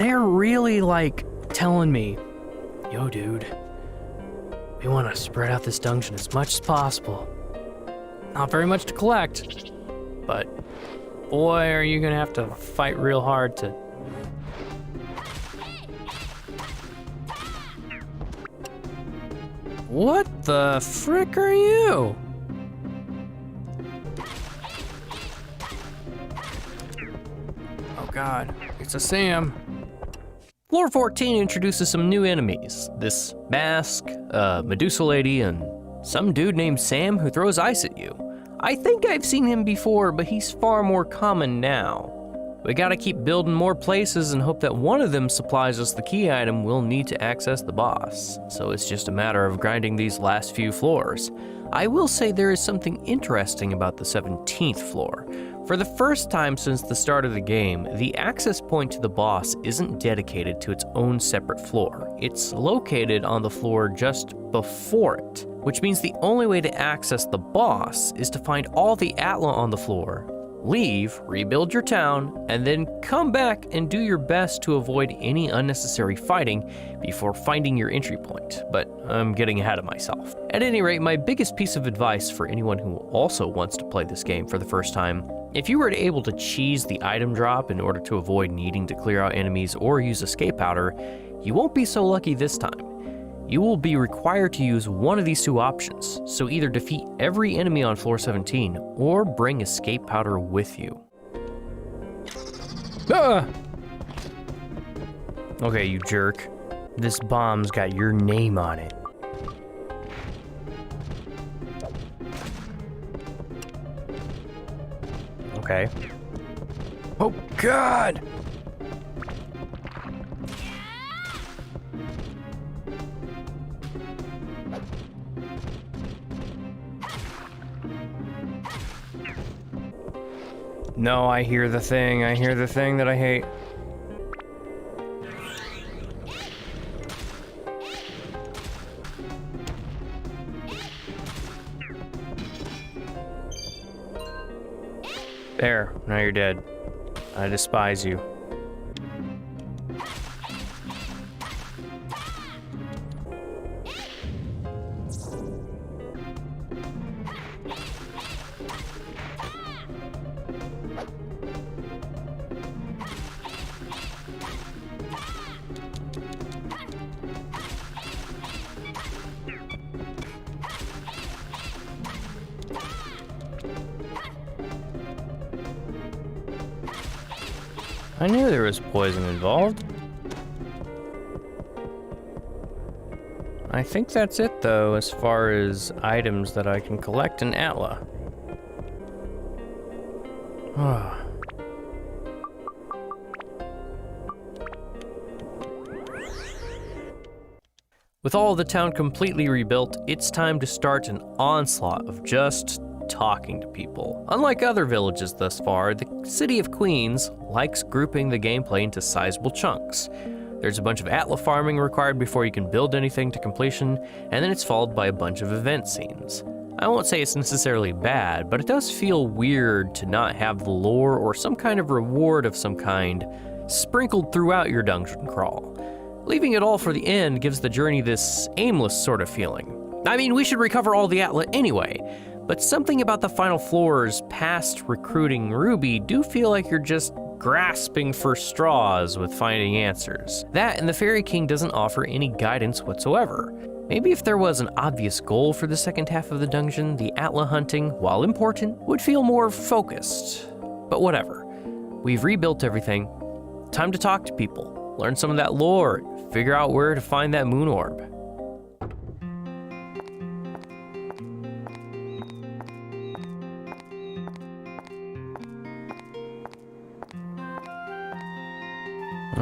they're really like telling me, yo dude, we want to spread out this dungeon as much as possible. Not very much to collect, but boy, are you gonna have to fight real hard to... What the frick are you? Oh God, it's a Sam. Floor 14 introduces some new enemies. This mask, Medusa lady, and some dude named Sam who throws ice at you. I think I've seen him before, but he's far more common now. We gotta keep building more places and hope that one of them supplies us the key item we'll need to access the boss. So it's just a matter of grinding these last few floors. I will say there is something interesting about the 17th floor. For the first time since the start of the game, the access point to the boss isn't dedicated to its own separate floor. It's located on the floor just before it, which means the only way to access the boss is to find all the Atla on the floor, leave, rebuild your town, and then come back and do your best to avoid any unnecessary fighting before finding your entry point, but I'm getting ahead of myself. At any rate, my biggest piece of advice for anyone who also wants to play this game for the first time: if you were able to cheese the item drop in order to avoid needing to clear out enemies or use escape powder, you won't be so lucky this time. You will be required to use one of these two options, so either defeat every enemy on floor 17 or bring escape powder with you. Ah! Okay, you jerk. This bomb's got your name on it. Okay. Oh God! No, I hear the thing that I hate. There, now you're dead. I despise you. I knew there was poison involved. I think that's it though, as far as items that I can collect in Atla. With all of the town completely rebuilt, it's time to start an onslaught of just talking to people. Unlike other villages thus far, the City of Queens likes grouping the gameplay into sizable chunks. There's a bunch of Atla farming required before you can build anything to completion, and then it's followed by a bunch of event scenes. I won't say it's necessarily bad, but it does feel weird to not have the lore or some kind of reward of some kind sprinkled throughout your dungeon crawl. Leaving it all for the end gives the journey this aimless sort of feeling. I mean, we should recover all the Atla anyway, but something about the final floors past recruiting Ruby do feel like you're just grasping for straws with finding answers. That and the Fairy King doesn't offer any guidance whatsoever. Maybe if there was an obvious goal for the second half of the dungeon, the Atla hunting, while important, would feel more focused. But whatever. We've rebuilt everything. Time to talk to people, learn some of that lore, figure out where to find that moon orb.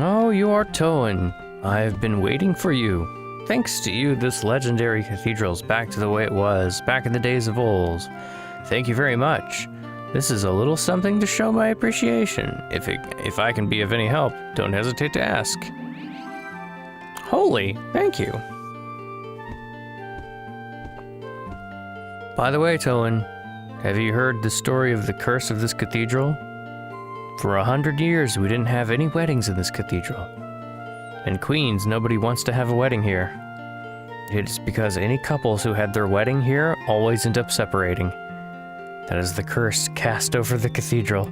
Oh, you are Toan. I've been waiting for you. Thanks to you, this legendary cathedral's back to the way it was, back in the days of old. Thank you very much. This is a little something to show my appreciation. If I can be of any help, don't hesitate to ask. Holy, thank you. By the way, Toan, have you heard the story of the curse of this cathedral? For 100 years, we didn't have any weddings in this cathedral. In Queens, nobody wants to have a wedding here. It is because any couples who had their wedding here always end up separating. That is the curse cast over the cathedral.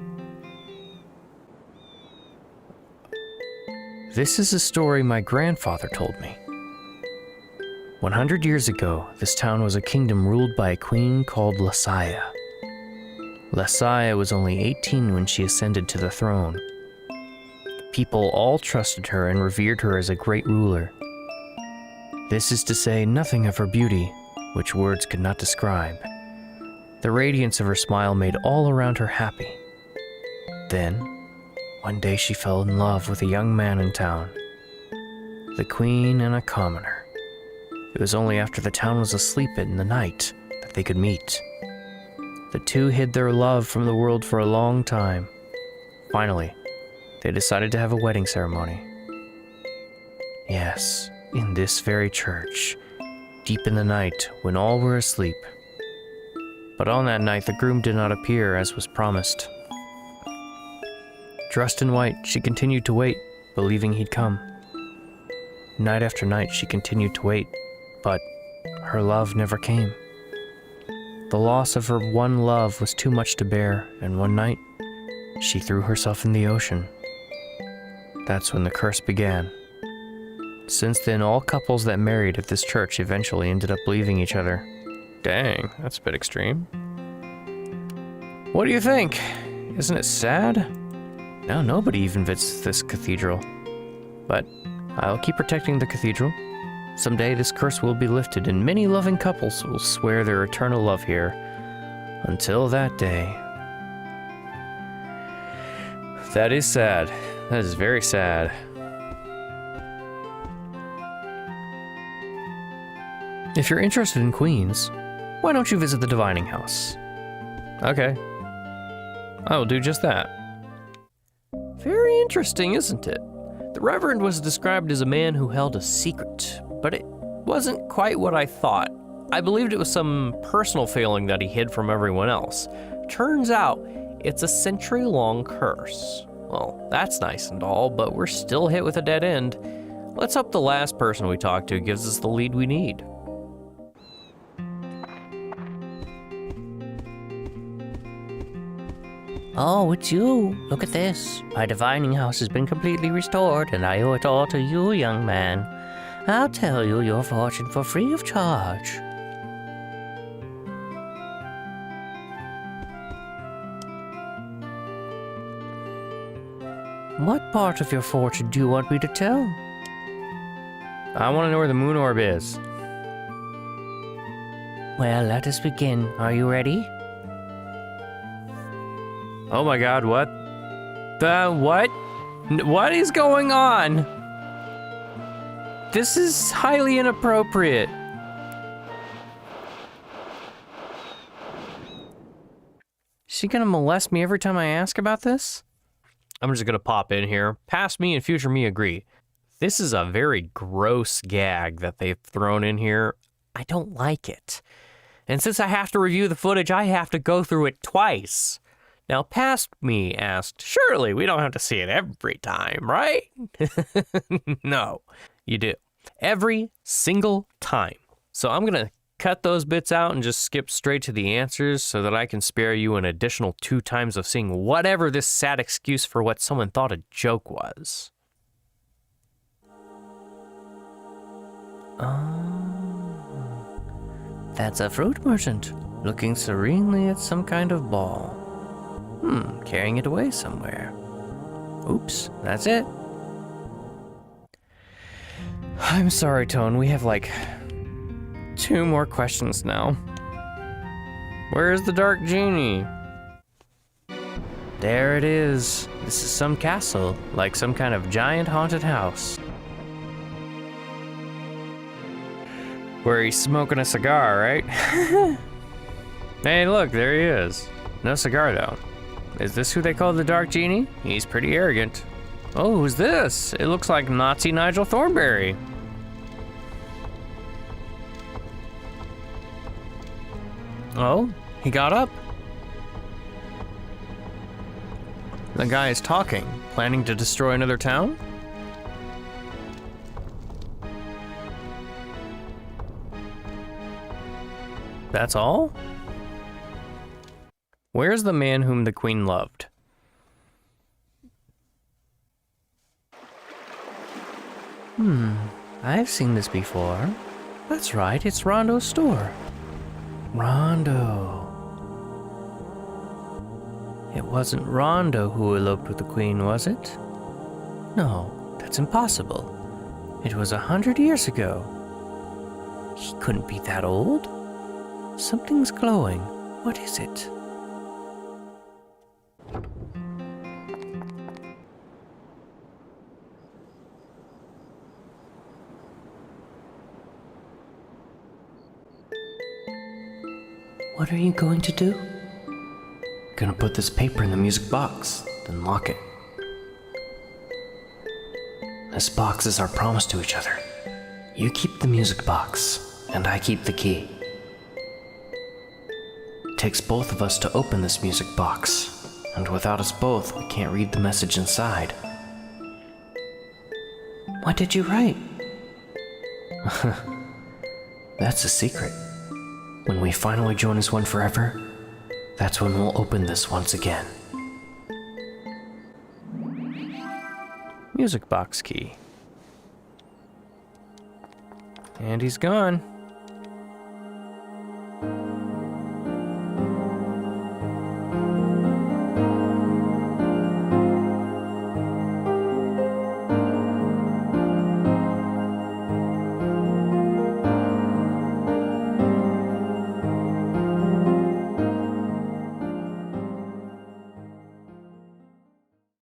This is a story my grandfather told me. 100 years ago, this town was a kingdom ruled by a queen called Lasaya. Lasaya was only 18 when she ascended to the throne. People all trusted her and revered her as a great ruler. This is to say nothing of her beauty, which words could not describe. The radiance of her smile made all around her happy. Then, one day she fell in love with a young man in town. The queen and a commoner. It was only after the town was asleep in the night that they could meet. The two hid their love from the world for a long time. Finally, they decided to have a wedding ceremony. Yes, in this very church, deep in the night when all were asleep. But on that night, the groom did not appear as was promised. Dressed in white, she continued to wait, believing he'd come. Night after night, she continued to wait, but her love never came. The loss of her one love was too much to bear, and one night, she threw herself in the ocean. That's when the curse began. Since then, all couples that married at this church eventually ended up leaving each other. Dang, that's a bit extreme. What do you think? Isn't it sad? Now nobody even visits this cathedral. But I'll keep protecting the cathedral. Someday this curse will be lifted and many loving couples will swear their eternal love here. Until that day. That is sad. That is very sad. If you're interested in Queens, why don't you visit the Divining House? Okay. I will do just that. Very interesting, isn't it? The Reverend was described as a man who held a secret, but it wasn't quite what I thought. I believed it was some personal failing that he hid from everyone else. Turns out, it's a century-long curse. Well, that's nice and all, but we're still hit with a dead end. Let's hope the last person we talk to gives us the lead we need. Oh, it's you. Look at this. My divining house has been completely restored, and I owe it all to you, young man. I'll tell you your fortune for free of charge. What part of your fortune do you want me to tell? I want to know where the moon orb is. Well, let us begin. Are you ready? Oh my god, what? What? What is going on? This is highly inappropriate. Is she gonna molest me every time I ask about this? I'm just gonna pop in here. Past me and future me agree. This is a very gross gag that they've thrown in here. I don't like it. And since I have to review the footage, I have to go through it twice. Now, past me asked, surely we don't have to see it every time, right? No, you do. Every single time. So I'm going to cut those bits out and just skip straight to the answers so that I can spare you an additional 2 times of seeing whatever this sad excuse for what someone thought a joke was. Oh, that's a fruit merchant, looking serenely at some kind of ball. Carrying it away somewhere. Oops, that's it. I'm sorry, Tone, we have like 2 more questions now. Where's the dark genie? There it is. This is some castle, like some kind of giant haunted house. Where he's smoking a cigar, right? Hey, look, there he is. No cigar, though. Is this who they call the Dark Genie? He's pretty arrogant. Oh, who's this? It looks like Nazi Nigel Thornberry. Oh, he got up. The guy is talking, planning to destroy another town? That's all? Where's the man whom the queen loved? I've seen this before. That's right, it's Rondo's store. Rondo. It wasn't Rondo who eloped with the queen, was it? No, that's impossible. It was 100 years ago. He couldn't be that old. Something's glowing. What is it? What are you going to do? Gonna put this paper in the music box, then lock it. This box is our promise to each other. You keep the music box, and I keep the key. It takes both of us to open this music box, and without us both, we can't read the message inside. What did you write? That's a secret. When we finally join as one forever, that's when we'll open this once again. Music box key. And he's gone.